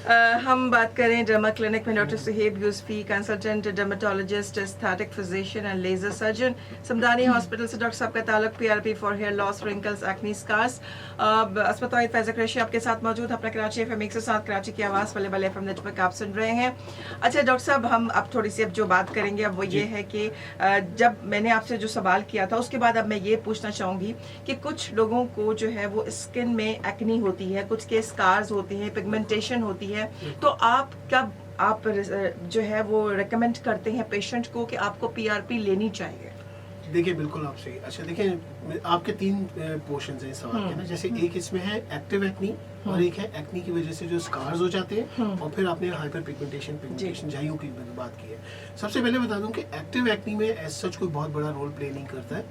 हम बात करें डर्मा क्लिनिक में doctor Suhaib Yusufi, consultant dermatologist, aesthetic physician and laser surgeon, Samdani hospital से। डॉक्टर साहब का ताल्लुक PRP for hair loss, wrinkles, acne, scars. अस्पताल फैज़ क्रैशी आपके साथ मौजूद, अपना कराची एफएम 107 कराची की आवाज़ वाले वाले एफएम नेटवर्क आप सुन रहे हैं। अच्छा डॉक्टर साहब, हम अब थोड़ी सी अब जो बात करेंगे अब वो ये है कि जब मैंने आपसे जो सवाल किया था उसके बाद अब मैं ये पूछना चाहूँगी कि कुछ लोगों को जो है वो स्किन में एक्नी होती है, कुछ के स्कार्स होती हैं, पिगमेंटेशन होती है, तो आप कब आप जो है वो रेकमेंड करते हैं पेशेंट को कि आपको पीआरपी लेनी चाहिए? देखिए बिल्कुल आप सही। अच्छा देखिए, आपके 3 पोर्शंस हैं सवाल के ना। जैसे एक इसमें है एक्टिव एक्नी और एक है एक्नी की वजह से जो स्कार्स हो जाते हैं, और फिर आपने हाइपर पिगमेंटेशन झाइयों की बात की है। सबसे पहले बता दूं कि एक्टिव एक्नी में एज सच कोई बहुत बड़ा रोल प्ले नहीं करता है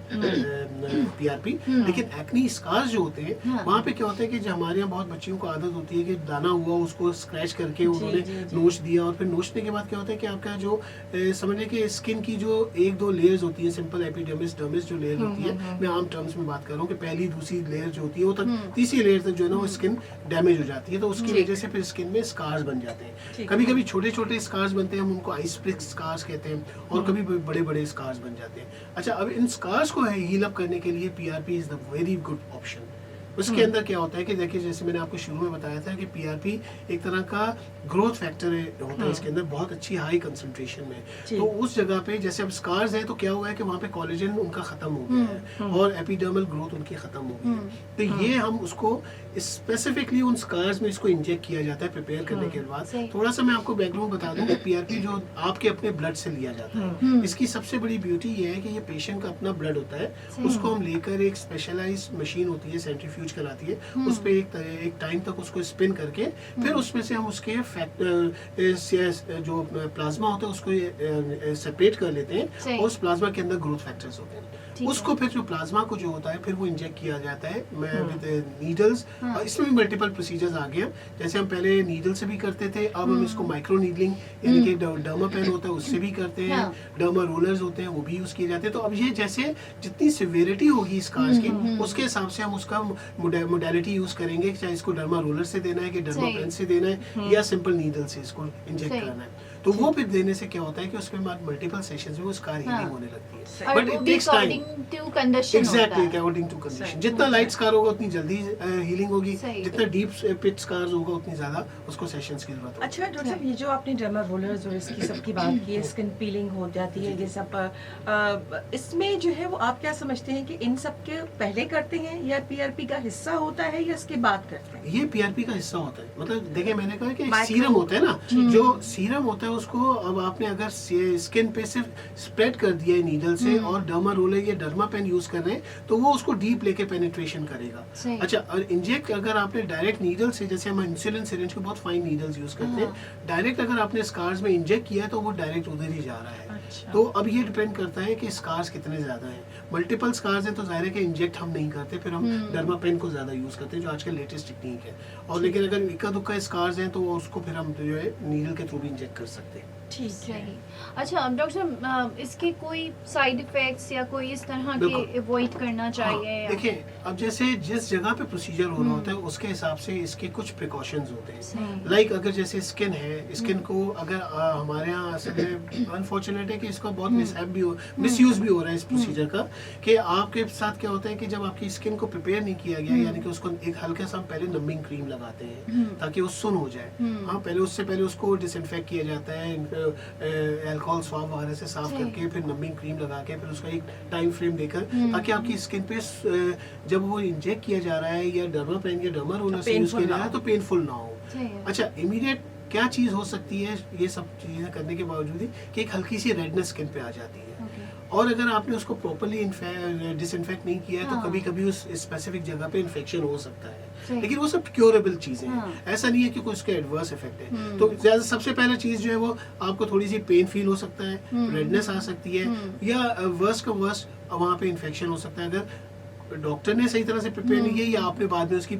पीआरपी, लेकिन एक्नी स्कार्स जो होते हैं वहाँ पे क्या होता है कि जो हमारे यहाँ बहुत बच्चियों को आदत होती है कि दाना हुआ उसको स्क्रैच करके उन्होंने नोच दिया, और फिर नोचने के बाद क्या होता है कि आपका जो समझने के स्किन की जो 1-2 लेयर्स होती है, सिंपल एपिडर्मिस, डर्मिस जो लेयर होती है, मैं आम टर्म्स में बात कर रहा हूँ कि पहली दूसरी लेयर जो होती है वो तक तीसरी लेयर तक जो है ना वो स्किन डैमेज हो जाती है, तो उसकी वजह से फिर स्किन में स्कार्स बन जाते हैं। कभी कभी छोटे छोटे स्कार्स बनते हैं, हम उनको आइस प्रिक स्कार्स कहते हैं, और कभी बड़े बड़े स्कार्स बन जाते हैं। अच्छा, अब इन स्कार्स को हील अप करने के लिए PRP is the very good option. उसके अंदर क्या होता है कि देखिए, जैसे मैंने आपको शुरू में बताया था कि पीआरपी एक तरह का ग्रोथ फैक्टर होता है इसके अंदर, बहुत अच्छी हाई कंसंट्रेशन में। तो उस जगह पे जैसे अब स्कार्स है तो क्या हुआ है कि वहाँ पे कोलेजन उनका खत्म हो गया है और एपिडर्मल ग्रोथ उनकी खत्म हो गई है, तो ये हम उसको स्पेसिफिकली उन स्कार्स में इसको इंजेक्ट किया जाता है प्रिपेयर करने के बाद। थोड़ा सा मैं आपको बैकग्राउंड बता दूं कि पीआरपी जो आपके अपने ब्लड से लिया जाता है, इसकी सबसे बड़ी ब्यूटी ये है कि ये पेशेंट का अपना ब्लड होता है, उसको हम लेकर एक स्पेशलाइज्ड मशीन होती है, सेंट्रीफ्यूज कहलाती है, उस पे एक टाइम तक उसको स्पिन करके फिर उसमें से हम उसके जो प्लाज्मा होता है उसको सेपरेट कर लेते हैं, और उस प्लाज्मा के अंदर ग्रोथ फैक्टर्स होते हैं, उसको फिर जो प्लाज्मा को जो होता है फिर वो इंजेक्ट किया जाता है विद नीडल्स। इसमें भी मल्टीपल प्रोसीजर्स आ गए हैं, जैसे हम पहले नीडल से भी करते थे, अब हम इसको माइक्रो नीडलिंग यानी कि डर्मा पेन होता है उससे भी करते हैं, डर्मा रोलर्स होते हैं वो भी यूज किए जाते हैं। तो अब ये जैसे जितनी सिवियरिटी होगी स्कार्स की उसके हिसाब से हम उसका मोडालिटी यूज करेंगे, चाहे इसको डर्मा रोलर से देना है कि डर्मा पेन से देना है या सिंपल नीडल से इसको इंजेक्ट करना है। तो वो फिर देने से क्या होता है कि उसमें मल्टीपल सेशंस में वो स्कार हीलिंग होने लगती है, but it takes time. Exactly, according to condition. जितना लाइट स्कार होगा उतनी जल्दी हीलिंग होगी, जितना डीप पिट स्कार्स होगा उतनी ज्यादा उसको सेशंस की जरूरत होगी। अच्छा डॉक्टर साहब, ये जो आपने डर्मा रोलर्स और इसकी सब की बात की है, स्किन पीलिंग हो जाती है, ये सब इसमें जो है वो आप क्या समझते हैं कि इन सब के पहले करते हैं या पीआरपी का हिस्सा होता है या इसके बाद करते हैं? ये पीआरपी का हिस्सा होता है। मतलब देखिए, मैंने कहा कि सीरम होता है ना, जो सीरम होता है उसको अब आपने अगर स्किन पे सिर्फ स्प्रेड कर दिया है नीडल से और डर्मा रोलर या डर्मा पेन यूज कर रहे हैं तो वो उसको डीप लेके पेनिट्रेशन करेगा। अच्छा, और इंजेक्ट अगर आपने डायरेक्ट नीडल से, जैसे हम इंसुलिन सिरिंज को बहुत फाइन नीडल्स यूज करते हैं, डायरेक्ट अगर आपने स्कार्स में इंजेक्ट किया है तो वो डायरेक्ट उधर ही जा रहा है। अच्छा। तो अब ये डिपेंड करता है कि स्कार्स कितने ज्यादा हैं। मल्टीपल स्कार्स हैं तो जाहिर है कि इंजेक्ट हम नहीं करते, फिर हम डर्मा पेन को ज्यादा यूज करते हैं जो आजकल लेटेस्ट टेक्निक है। और लेकिन अगर इक्का दुक्का स्कार्स हैं तो उसको फिर हम जो है नीडल के थ्रू भी इंजेक्ट कर सकते हैं। ठीक है। अच्छा डॉक्टर साहब, इसके कोई साइड इफेक्ट्स या कोई इस तरह के अवॉइड करना चाहिए? देखिए, अब जैसे जिस जगह पे प्रोसीजर हो रहा होता है उसके हिसाब से इसके कुछ प्रिकॉशंस होते हैं। लाइक अगर जैसे स्किन है, स्किन को अगर हमारे यहाँ असल में अनफॉर्चुनेट है कि इसका बहुत मिसयूज भी हो रहा है इस प्रोसीजर का, कि आपके साथ क्या होता है कि जब आपकी स्किन को प्रिपेयर नहीं किया गया, यानी कि उसको एक हल्का सा पहले नमिंग क्रीम लगाते हैं ताकि वो सुन हो जाए। हाँ, पहले उससे पहले उसको डिसइंफेक्ट किया जाता है अल्कोहल स्वाब वगैरह से साफ करके, फिर नमिंग क्रीम लगा के, फिर उसका एक टाइम फ्रेम देकर, ताकि आपकी स्किन पे जब वो इंजेक्ट किया जा रहा है या डर्मा पेन या डर्मा रोलर से यूज किया जा रहा है तो पेनफुल ना हो। अच्छा, इमीडिएट क्या चीज हो सकती है ये सब चीजें करने के बावजूद ही कि एक हल्की सी रेडनेस स्किन पे आ जाती है। और अगर आपने उसको प्रॉपर्ली डिसइंफेक्ट नहीं किया है तो कभी कभी उस स्पेसिफिक जगह पे इन्फेक्शन हो सकता है, लेकिन वो सब क्योरेबल चीजें हैं। ऐसा नहीं है कि कोई उसके एडवर्स इफेक्ट है। तो सबसे पहले चीज जो है वो आपको थोड़ी सी पेन फील हो सकता है, रेडनेस आ सकती है, या वर्स्ट का वर्स्ट वहाँ पे इन्फेक्शन हो सकता है अगर डॉक्टर ने सही तरह से प्रिपेयर नहीं किया या आपने बाद में उसकी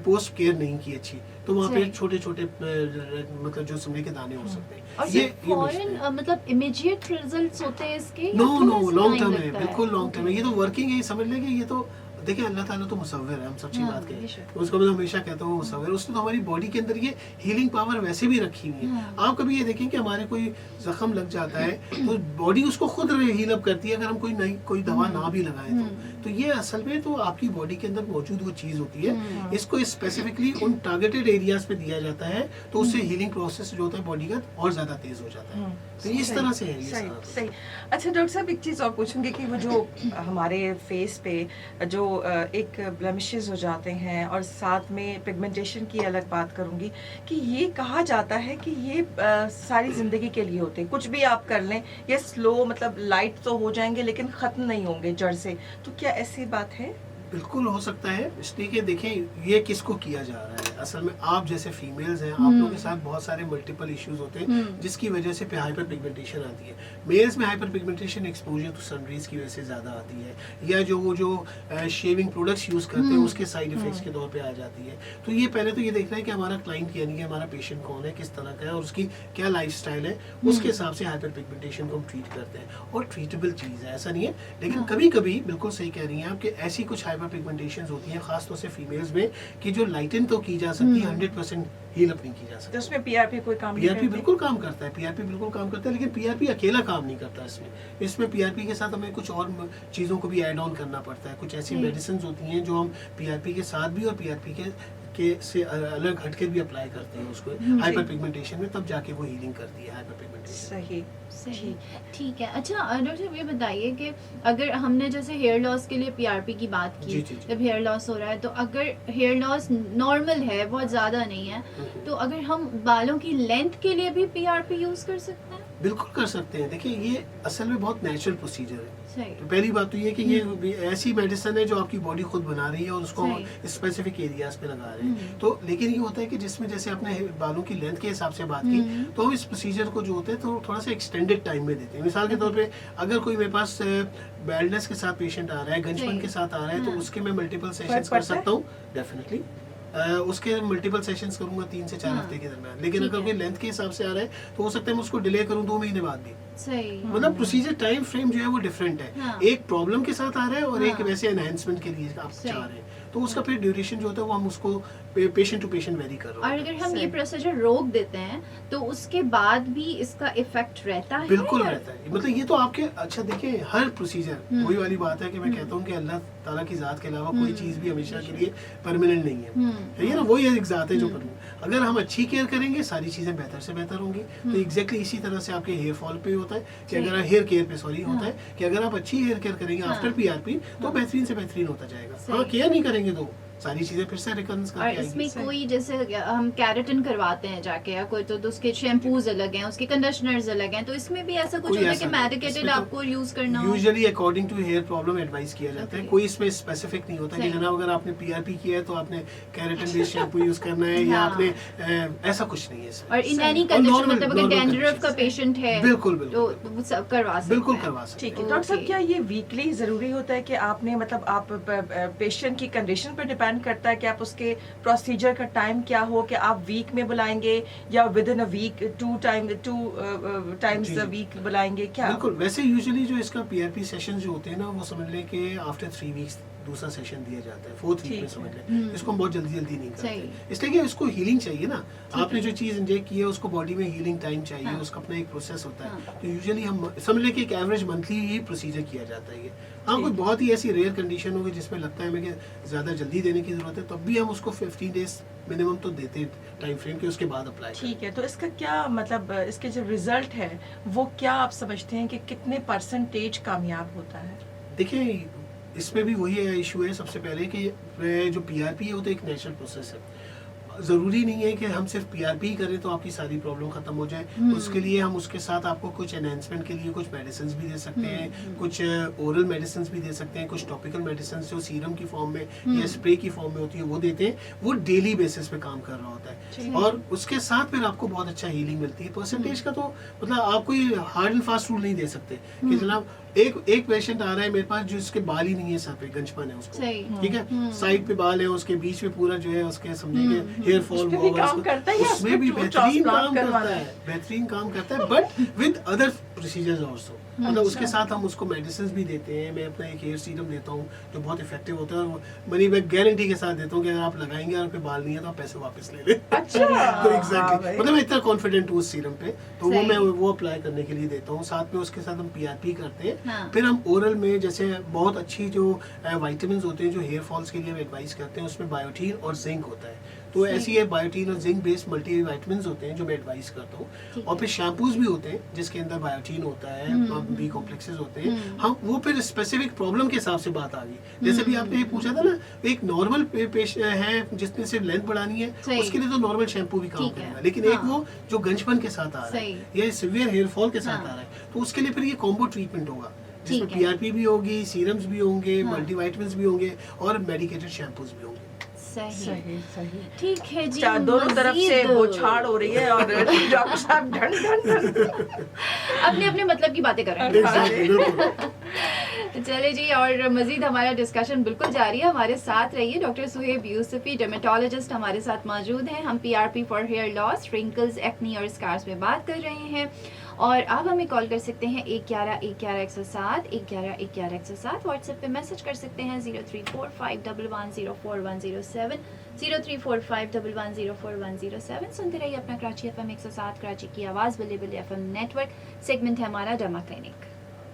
पोस्ट केयर नहीं की अच्छी, तो वहाँ पे छोटे छोटे मतलब जो समझे के दाने हो सकते हैं। और ये फौरन मतलब इमीडिएट रिजल्ट्स होते हैं इसके? नो, लॉन्ग टर्म है, बिल्कुल लॉन्ग टर्म है। ये तो वर्किंग है, समझ लेंगे ये तो देखिए अल्लाह ताला तो मुसव्विर है, हम सच्ची हाँ, बात कहें बेशक। उसको मैं हमेशा कहता हूँ मुसव्विर, उसने तो हमारी बॉडी के अंदर ये हीलिंग पावर वैसे भी रखी हुई है। हाँ। आप कभी ये देखें कि हमारे कोई जख्म लग जाता है तो बॉडी उसको खुद हील अप करती है अगर हम कोई दवा ना भी लगाएं तो ये असल में तो आपकी बॉडी के अंदर मौजूद वो चीज़ होती है, इसको स्पेसिफिकली उन टारगेटेड एरियाज पे दिया जाता है तो उससे हीलिंग प्रोसेस जो होता है बॉडी का और ज़्यादा तेज हो जाता है। तो इस सही, तरह से है ये सही सारा। सही। अच्छा डॉक्टर साहब एक चीज़ और पूछूंगी कि वो जो हमारे फेस पे जो एक ब्लेमिशेस हो जाते हैं और साथ में पिगमेंटेशन की अलग बात करूंगी कि ये कहा जाता है कि ये सारी ज़िंदगी के लिए होते हैं, कुछ भी आप कर लें ये स्लो मतलब लाइट तो हो जाएंगे लेकिन ख़त्म नहीं होंगे जड़ से, तो क्या ऐसी बात है? बिल्कुल हो सकता है, इसलिए कि देखें ये किसको किया जा रहा है। असल में आप जैसे फीमेल्स हैं, आप लोगों के साथ बहुत सारे मल्टीपल इश्यूज होते हैं जिसकी वजह से हाइपर पिगमेंटेशन आती है। मेल्स में hyperpigmentation exposure to sun rays की वजह से ज़्यादा आती है, या जो शेविंग प्रोडक्ट्स यूज़ करते हैं उसके साइड इफेक्ट्स के तौर पे आ जाती है। तो ये पहले तो ये देखना है कि हमारा क्लाइंट यानी कि हमारा पेशेंट कौन है, किस तरह का है और उसकी क्या लाइफस्टाइल है, उसके हिसाब से हाइपर पिगमेंटेशन को हम ट्रीट करते हैं और ट्रीटेबल चीज़ है, ऐसा नहीं है। लेकिन कभी कभी बिल्कुल सही कह रही हैं आप कि ऐसी कुछ हाइपर पिगमेंटेशन होती हैं खासतौर से फीमेल्स में कि जो लाइटन तो की जा सकती है, 100% हील अप नहीं की जा तो सकती। उसमें पीआरपी कोई काम नहीं पीआरपी करती? बिल्कुल काम करता है, पीआरपी बिल्कुल काम करता है, लेकिन पीआरपी अकेला काम नहीं करता। इसमें पीआरपी के साथ हमें कुछ और चीज़ों को भी ऐड ऑन करना पड़ता है। कुछ ऐसी मेडिसिन होती हैं जो हम पीआरपी के साथ भी और पीआरपी के से अलग हटकर भी अप्लाई करते हैं उसको हाइपर पिगमेंटेशन में, तब जाके वो हीलिंग करती है हाइपर पिगमेंटेशन। सही सही, ठीक है। अच्छा डॉक्टर साहब ये बताइए कि अगर हमने जैसे हेयर लॉस के लिए पीआरपी की बात की, जी, जी, जी। जब हेयर लॉस हो रहा है तो अगर हेयर लॉस नॉर्मल है, बहुत ज़्यादा नहीं है, तो अगर हम बालों की लेंथ के लिए भी पीआरपी यूज़ कर सकते हैं? बिल्कुल कर सकते हैं। देखिए ये असल में बहुत नेचुरल प्रोसीजर है। सही। तो पहली बात तो ये कि ये ऐसी मेडिसिन है जो आपकी बॉडी खुद बना रही है और उसको सही। स्पेसिफिक एरियाज पे लगा रहे हैं। तो लेकिन ये होता है कि जिसमें जैसे आपने बालों की लेंथ के हिसाब से बात की, तो हम इस प्रोसीजर को जो होता है तो थोड़ा सा एक्सटेंडेड टाइम में देते हैं। मिसाल के तौर पे अगर कोई मेरे पास बैल्डनेस के साथ पेशेंट आ रहा है, गंजपन सही। के साथ आ रहा है, तो उसके मैं मल्टीपल सेशंस फर्क कर पड़ता है? सकता हूँ डेफिनेटली। उसके मल्टीपल सेशंस करूंगा 3 से 4 हफ्ते के दरमियान। लेकिन ठीक अगर है। कोई लेंथ के हिसाब से आ रहा है तो हो सकता है मैं उसको डिले करूं 2 महीने बाद भी। सही। मतलब प्रोसीजर टाइम फ्रेम जो है वो डिफरेंट है। हाँ। एक प्रॉब्लम के साथ आ रहा है और एक हाँ। वैसे एनहांसमेंट के लिए आप सही। चाह रहे हैं, तो उसका फिर ड्यूरेशन जो होता है वो हम उसको पेशेंट टू पेशेंट वेरी कर रहे और हैं। अगर हम ये सही। प्रोसीजर रोक देते हैं तो उसके बाद भी इसका इफेक्ट रहता है? बिल्कुल या- रहता है, मतलब ये तो आपके अच्छा देखिए हर प्रोसीजर वही वाली बात है कि मैं कहता हूँ कि अल्लाह ताला की जात के अलावा कोई चीज़ भी हमेशा के लिए परमानेंट नहीं है। ये ना वही एक जात है जो परमानेंट। अगर हम अच्छी केयर करेंगे सारी चीज़ें बेहतर से बेहतर होंगी। तो एग्जैक्टली इसी तरह से आपके हेयर फॉल पे होता है कि अगर हेयर केयर पे होता है कि अगर आप अच्छी हेयर केयर करेंगे आफ्टर पीआरपी तो बेहतरीन से बेहतरीन होता जाएगा। सही। हाँ, केयर नहीं करेंगे तो सारी चीजें फिर से रिकरेंस और करके इसमें आएगी। कोई जैसे हम कैरेटिन करवाते हैं जाके या कोई, तो उसके शैम्पूज अलग हैं, उसके कंडीशनर्स अलग हैं, तो इसमें भी ऐसा कुछ कोई होता है ऐसा कि नहीं। मेडिकेटेड इसमें तो आपको यूज करना हो? Usually according to hair problem advice किया जाता है। Okay. कोई इसमें स्पेसिफिक नहीं होता कि सही। जनाब अगर आपने पीआरपी किया है तो आपने केराटिन बेस्ड शैम्पू यूज करना है या हाँ। आपने ऐसा कुछ नहीं है इसमें। और इन सही। एनी और कंडीशन normal- मतलब अगर normal डैंड्रफ का conditions। पेशेंट है बिल्कुल तो बिल्कुल वो सब करवा सकते बिल्कुल हैं। करवा सकते ठीक हैं। है डॉक्टर साहब, Okay. क्या ये वीकली जरूरी होता है कि आपने मतलब आप पेशेंट की कंडीशन पर डिपेंड करता है कि आप उसके प्रोसीजर का टाइम क्या हो, कि आप वीक में बुलाएंगे या within a week 2 times जी, अ जी। वीक बुलाएंगे क्या? बिल्कुल, वैसे यूजुअली जो इसका पीआरपी सेशन जो होते हैं ना वो समझ लें कि आफ्टर 3 वीक्स दूसरा सेशन दिया जाता है, 4th वीक ठीक में है। समझ लें। इसको हम बहुत जल्दी जल्दी नहीं सही। करते, इसलिए कि उसको हीलिंग चाहिए ना। आपने जो चीज़ इंजेक्ट की है उसको बॉडी में हीलिंग टाइम चाहिए, हाँ। उसका अपना एक प्रोसेस होता है। हाँ। तो यूजुअली हम समझ लें कि एक एवरेज मंथली ही प्रोसीजर किया जाता है ये। हाँ, कोई बहुत ही ऐसी रेयर कंडीशन होगी जिसमें लगता है हमें कि ज़्यादा जल्दी देने की ज़रूरत है, तब भी हम उसको 15 डेज मिनिमम तो देते हैं टाइम फ्रेम के, उसके बाद अप्लाई करें। ठीक है, तो इसका क्या मतलब इसके जो रिजल्ट है वो क्या आप समझते हैं कि कितने परसेंटेज कामयाब होता है? देखिए इसमें भी वही इशू है सबसे पहले कि जो पीआरपी है वो तो एक नेचुरल प्रोसेस है। ज़रूरी नहीं है कि हम सिर्फ पीआरपी ही करें तो आपकी सारी प्रॉब्लम खत्म हो जाए। उसके लिए हम उसके साथ आपको कुछ एनहांसमेंट के लिए कुछ मेडिसिन भी दे सकते हैं, कुछ ओरल मेडिसिन भी दे सकते हैं, कुछ टॉपिकल मेडिसिन जो सीरम की फॉर्म में या स्प्रे की फॉर्म में होती है वो देते हैं। वो डेली बेसिस पे काम कर रहा होता है और उसके साथ फिर आपको बहुत अच्छा हीलिंग मिलती है। परसेंटेज का तो मतलब आप कोई हार्ड एंड फास्ट रूल नहीं दे सकते कि जनाब एक पेशेंट आ रहा है मेरे पास जिसके बाल ही नहीं है, सर पे गंजपन है उसको, सही। ठीक है, साइड पे बाल है, उसके बीच में पूरा जो है उसके समझेंगे हेयर फॉल उसमें भी काम करता है या उसमें भी उसमें बेहतरीन transplant काम करता करवाना है, बेहतरीन काम करता है, but with other procedures also, मतलब उसके साथ हम उसको मेडिसिन भी देते हैं। मैं अपना एक हेयर सीरम देता हूँ जो बहुत इफेक्टिव होता है, और मनी बैक गारंटी के साथ देता हूँ कि अगर आप लगाएंगे और फिर बाल नहीं है तो आप पैसे वापस ले लें। अच्छा तो हाँ एग्जैक्टली भाई। मतलब मैं इतना कॉन्फिडेंट हूँ उस सीरम पे, तो वो सही। मैं वो अप्लाई करने के लिए देता हूँ। साथ में उसके साथ हम पीआरपी करते हैं। हाँ। फिर हम ओरल में जैसे बहुत अच्छी जो विटामिन होते हैं जो हेयर फॉल्स के लिए हम एडवाइस करते हैं, उसमें बायोटीन और जिंक होता है। तो सही। ऐसी है बायोटीन और जिंक बेस्ड मल्टी विटामिन होते हैं जो मैं एडवाइस करता हूँ। ठीक और है। फिर शैम्पूज भी होते हैं जिसके अंदर बायोटीन होता है, बी कॉम्प्लेक्सेस होते हैं। हम वो फिर स्पेसिफिक प्रॉब्लम के हिसाब से बात आ गई। जैसे भी आपने ये पूछा था ना, एक नॉर्मल पेशेंट है जिसने सिर्फ लेंथ बढ़ानी है, सही। उसके लिए तो नॉर्मल शैम्पू भी काम ठीक है। करेगा। लेकिन एक हाँ। वो जो गंजपन के साथ आ रहा सही। है या सिवियर हेयर फॉल के साथ हाँ। आ रहा है, तो उसके लिए फिर ये कॉम्बो ट्रीटमेंट होगा जिसमें ठीक है। पीआरपी भी होगी, सीरम्स भी होंगे, हाँ। मल्टीविटामिन्स भी होंगे और मेडिकेटेड शैम्पूज भी होंगे। सही। सही सही। ठीक है जी, अच्छा, दोनों तरफ से मज़ीद बौछार हो रही है और डॉक्टर साहब ढन ढन ढन। अपने अपने मतलब की बातें कर रहे हैं। Exactly, बिल्कुल। चले जी, और मजीद हमारा डिस्कशन बिल्कुल जारी है। हमारे साथ रहिए। डॉक्टर सुहेब यूसुफी डर्मेटोलॉजिस्ट हमारे साथ मौजूद हैं। हम PRP for hair loss, wrinkles, acne और स्कार्स में बात कर रहे हैं। और आप हमें कॉल कर सकते हैं 111-111-107, 111-111-107। व्हाट्सएप पे मैसेज कर सकते हैं 034511041070, 034511041070। सुनते रहिए अपना कराची FM 107, कराची की आवाज़, बल्ले बल्ले FM नेटवर्क। सेगमेंट है हमारा डर्मा क्लिनिक।